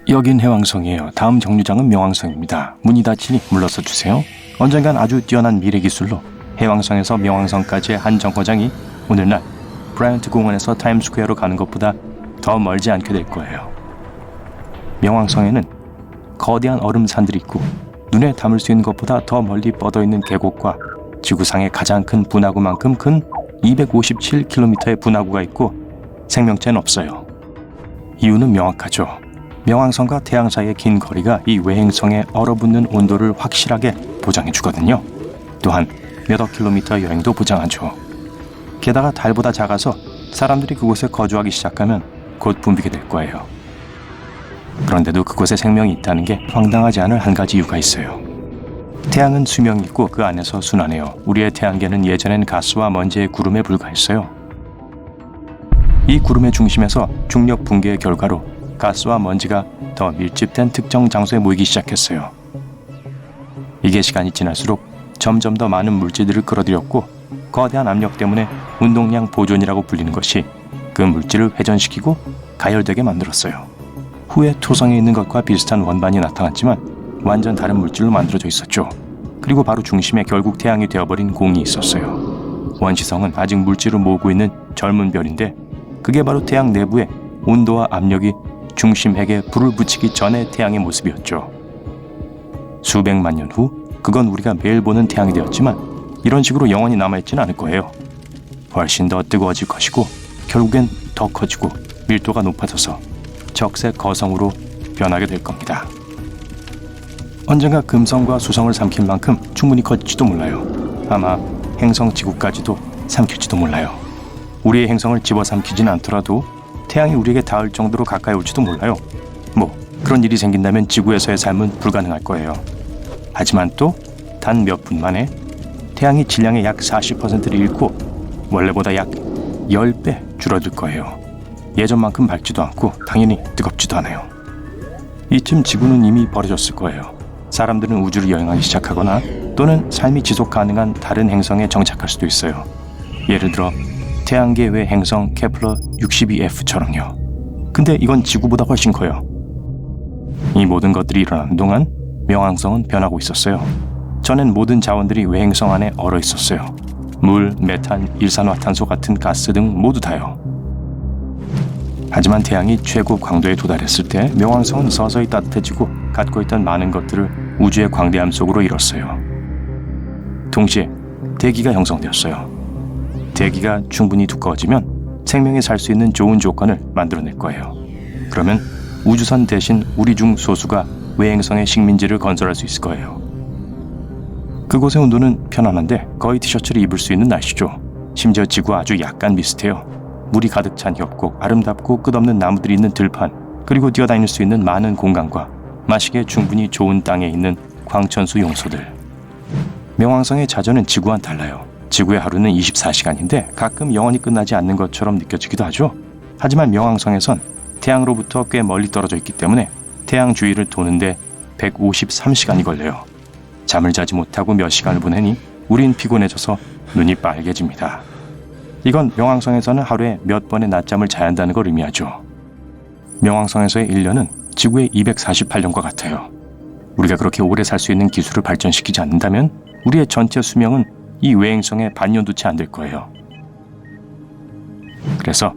여긴 해왕성이에요. 다음 정류장은 명왕성입니다. 문이 닫히니 물러서 주세요. 언젠간 아주 뛰어난 미래 기술로 해왕성에서 명왕성까지의 한 정거장이 오늘날 브라이언트 공원에서 타임스퀘어로 가는 것보다 더 멀지 않게 될 거예요. 명왕성에는 거대한 얼음산들이 있고 눈에 담을 수 있는 것보다 더 멀리 뻗어있는 계곡과 지구상의 가장 큰 분화구만큼 큰 257km의 분화구가 있고 생명체는 없어요. 이유는 명확하죠. 명왕성과 태양 사이의 긴 거리가 이 외행성의 얼어붙는 온도를 확실하게 보장해주거든요. 또한 몇억 킬로미터 여행도 보장하죠. 게다가 달보다 작아서 사람들이 그곳에 거주하기 시작하면 곧 붐비게 될 거예요. 그런데도 그곳에 생명이 있다는 게 황당하지 않을 한 가지 이유가 있어요. 태양은 수명이 있고 그 안에서 순환해요. 우리의 태양계는 예전엔 가스와 먼지의 구름에 불과했어요. 이 구름의 중심에서 중력 붕괴의 결과로 가스와 먼지가 더 밀집된 특정 장소에 모이기 시작했어요. 이게 시간이 지날수록 점점 더 많은 물질들을 끌어들였고 거대한 압력 때문에 운동량 보존이라고 불리는 것이 그 물질을 회전시키고 가열되게 만들었어요. 후에 토성에 있는 것과 비슷한 원반이 나타났지만 완전 다른 물질로 만들어져 있었죠. 그리고 바로 중심에 결국 태양이 되어버린 공이 있었어요. 원시성은 아직 물질을 모으고 있는 젊은 별인데 그게 바로 태양 내부의 온도와 압력이 중심 핵에 불을 붙이기 전의 태양의 모습이었죠. 수백만 년 후 그건 우리가 매일 보는 태양이 되었지만 이런 식으로 영원히 남아있지는 않을 거예요. 훨씬 더 뜨거워질 것이고 결국엔 더 커지고 밀도가 높아져서 적색 거성으로 변하게 될 겁니다. 언젠가 금성과 수성을 삼킬 만큼 충분히 커질지도 몰라요. 아마 행성 지구까지도 삼킬지도 몰라요. 우리의 행성을 집어삼키진 않더라도 태양이 우리에게 닿을 정도로 가까이 올지도 몰라요. 뭐 그런 일이 생긴다면 지구에서의 삶은 불가능할 거예요. 하지만 또 단 몇 분 만에 태양이 질량의 약 40%를 잃고 원래보다 약 10배 줄어들 거예요. 예전만큼 밝지도 않고 당연히 뜨겁지도 않아요. 이쯤 지구는 이미 버려졌을 거예요. 사람들은 우주를 여행하기 시작하거나 또는 삶이 지속 가능한 다른 행성에 정착할 수도 있어요. 예를 들어 태양계 외 행성 케플러 62F처럼요. 근데 이건 지구보다 훨씬 커요. 이 모든 것들이 일어나는 동안 명왕성은 변하고 있었어요. 전엔 모든 자원들이 외행성 안에 얼어 있었어요. 물, 메탄, 일산화탄소 같은 가스 등 모두 다요. 하지만 태양이 최고 광도에 도달했을 때 명왕성은 서서히 따뜻해지고 갖고 있던 많은 것들을 우주의 광대함 속으로 잃었어요. 동시에 대기가 형성되었어요. 대기가 충분히 두꺼워지면 생명이 살 수 있는 좋은 조건을 만들어낼 거예요. 그러면 우주선 대신 우리 중 소수가 외행성의 식민지를 건설할 수 있을 거예요. 그곳의 온도는 편안한데 거의 티셔츠를 입을 수 있는 날씨죠. 심지어 지구와 아주 약간 비슷해요. 물이 가득 찬 협곡, 아름답고 끝없는 나무들이 있는 들판, 그리고 뛰어다닐 수 있는 많은 공간과 마시기에 충분히 좋은 땅에 있는 광천수 용소들. 명왕성의 자전은 지구와는 달라요. 지구의 하루는 24시간인데 가끔 영원히 끝나지 않는 것처럼 느껴지기도 하죠. 하지만 명왕성에선 태양으로부터 꽤 멀리 떨어져 있기 때문에 태양 주위를 도는데 153시간이 걸려요. 잠을 자지 못하고 몇 시간을 보내니 우린 피곤해져서 눈이 빨개집니다. 이건 명왕성에서는 하루에 몇 번의 낮잠을 자야 한다는 걸 의미하죠. 명왕성에서의 1년은 지구의 248년과 같아요. 우리가 그렇게 오래 살 수 있는 기술을 발전시키지 않는다면 우리의 전체 수명은 이 외행성의 반년도 채 안 될 거예요. 그래서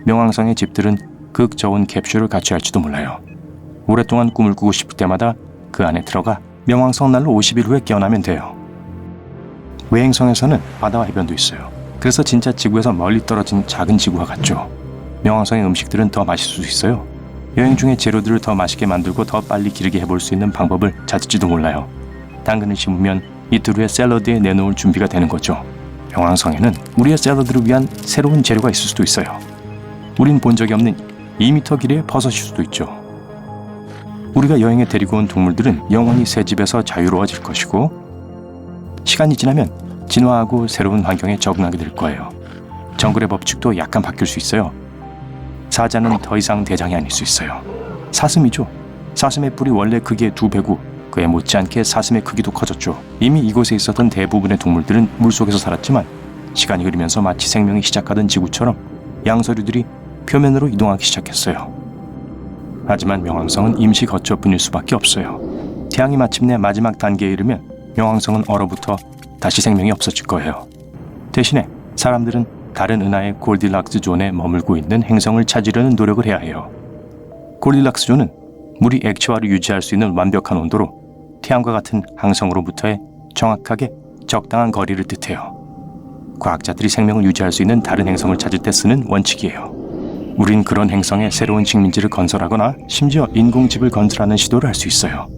명왕성의 집들은 극저온 캡슐을 갖춰야 할지도 몰라요. 오랫동안 꿈을 꾸고 싶을 때마다 그 안에 들어가 명왕성 날로 50일 후에 깨어나면 돼요. 외행성에서는 바다와 해변도 있어요. 그래서 진짜 지구에서 멀리 떨어진 작은 지구와 같죠. 명왕성의 음식들은 더 맛있을 수 있어요. 여행 중에 재료들을 더 맛있게 만들고 더 빨리 기르게 해볼 수 있는 방법을 찾을지도 몰라요. 당근을 심으면 이틀 후에 샐러드에 내놓을 준비가 되는 거죠. 명왕성에는 우리의 샐러드를 위한 새로운 재료가 있을 수도 있어요. 우린 본 적이 없는 2m 길이의 버섯일 수도 있죠. 우리가 여행에 데리고 온 동물들은 영원히 새 집에서 자유로워질 것이고 시간이 지나면 진화하고 새로운 환경에 적응하게 될 거예요. 정글의 법칙도 약간 바뀔 수 있어요. 사자는 더 이상 대장이 아닐 수 있어요. 사슴이죠. 사슴의 뿔이 원래 크기의 2배고 그에 못지않게 사슴의 크기도 커졌죠. 이미 이곳에 있었던 대부분의 동물들은 물속에서 살았지만 시간이 흐르면서 마치 생명이 시작하던 지구처럼 양서류들이 표면으로 이동하기 시작했어요. 하지만 명왕성은 임시 거처뿐일 수밖에 없어요. 태양이 마침내 마지막 단계에 이르면 명왕성은 얼어붙어 다시 생명이 없어질 거예요. 대신에 사람들은 다른 은하의 골디락스 존에 머물고 있는 행성을 찾으려는 노력을 해야 해요. 골디락스 존은 물이 액체화를 유지할 수 있는 완벽한 온도로 태양과 같은 항성으로부터의 정확하게 적당한 거리를 뜻해요. 과학자들이 생명을 유지할 수 있는 다른 행성을 찾을 때 쓰는 원칙이에요. 우린 그런 행성에 새로운 식민지를 건설하거나 심지어 인공집을 건설하는 시도를 할 수 있어요.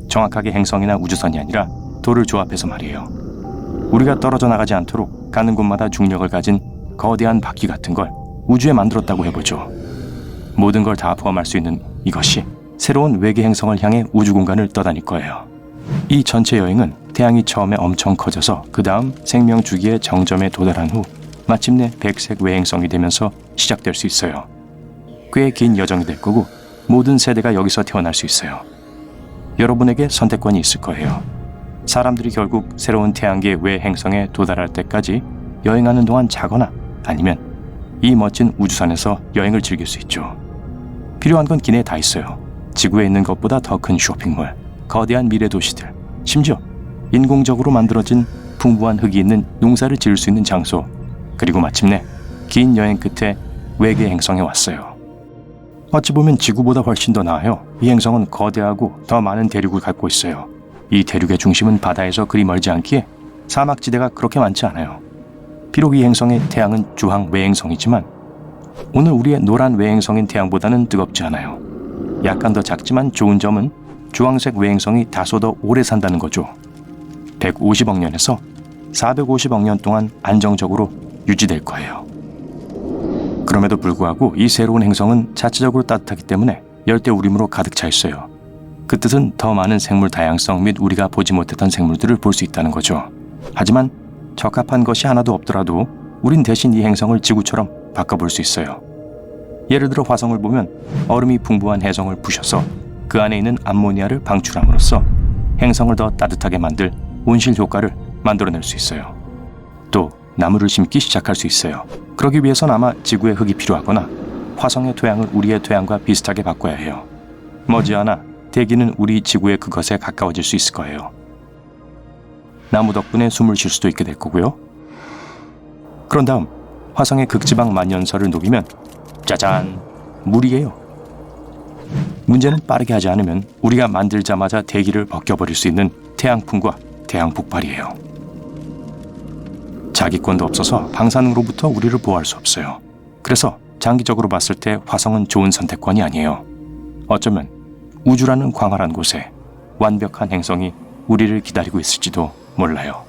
정확하게 행성이나 우주선이 아니라 돌을 조합해서 말이에요. 우리가 떨어져 나가지 않도록 가는 곳마다 중력을 가진 거대한 바퀴 같은 걸 우주에 만들었다고 해보죠. 모든 걸 다 포함할 수 있는 이것이 새로운 외계 행성을 향해 우주 공간을 떠다닐 거예요. 이 전체 여행은 태양이 처음에 엄청 커져서 그 다음 생명 주기의 정점에 도달한 후 마침내 백색 외행성이 되면서 시작될 수 있어요. 꽤 긴 여정이 될 거고 모든 세대가 여기서 태어날 수 있어요. 여러분에게 선택권이 있을 거예요. 사람들이 결국 새로운 태양계 외행성에 도달할 때까지 여행하는 동안 자거나 아니면 이 멋진 우주선에서 여행을 즐길 수 있죠. 필요한 건 기내에 다 있어요. 지구에 있는 것보다 더 큰 쇼핑몰, 거대한 미래 도시들, 심지어 인공적으로 만들어진 풍부한 흙이 있는 농사를 지을 수 있는 장소, 그리고 마침내 긴 여행 끝에 외계 행성에 왔어요. 어찌 보면 지구보다 훨씬 더 나아요. 이 행성은 거대하고 더 많은 대륙을 갖고 있어요. 이 대륙의 중심은 바다에서 그리 멀지 않기에 사막지대가 그렇게 많지 않아요. 비록 이 행성의 태양은 주황 외행성이지만 오늘 우리의 노란 외행성인 태양보다는 뜨겁지 않아요. 약간 더 작지만 좋은 점은 주황색 외행성이 다소 더 오래 산다는 거죠. 150억 년에서 450억 년 동안 안정적으로 유지될 거예요. 그럼에도 불구하고 이 새로운 행성은 자체적으로 따뜻하기 때문에 열대 우림으로 가득 차 있어요. 그 뜻은 더 많은 생물 다양성 및 우리가 보지 못했던 생물들을 볼 수 있다는 거죠. 하지만 적합한 것이 하나도 없더라도 우린 대신 이 행성을 지구처럼 바꿔볼 수 있어요. 예를 들어 화성을 보면 얼음이 풍부한 해성을 부셔서 그 안에 있는 암모니아를 방출함으로써 행성을 더 따뜻하게 만들 온실 효과를 만들어낼 수 있어요. 또 나무를 심기 시작할 수 있어요. 그러기 위해선 아마 지구의 흙이 필요하거나 화성의 토양을 우리의 토양과 비슷하게 바꿔야 해요. 머지않아 대기는 우리 지구의 그것에 가까워질 수 있을 거예요. 나무 덕분에 숨을 쉴 수도 있게 될 거고요. 그런 다음 화성의 극지방 만연설을 녹이면 짜잔! 물이에요. 문제는 빠르게 하지 않으면 우리가 만들자마자 대기를 벗겨버릴 수 있는 태양풍과 태양 폭발이에요. 자기권도 없어서 방사능으로부터 우리를 보호할 수 없어요. 그래서 장기적으로 봤을 때 화성은 좋은 선택권이 아니에요. 어쩌면 우주라는 광활한 곳에 완벽한 행성이 우리를 기다리고 있을지도 몰라요.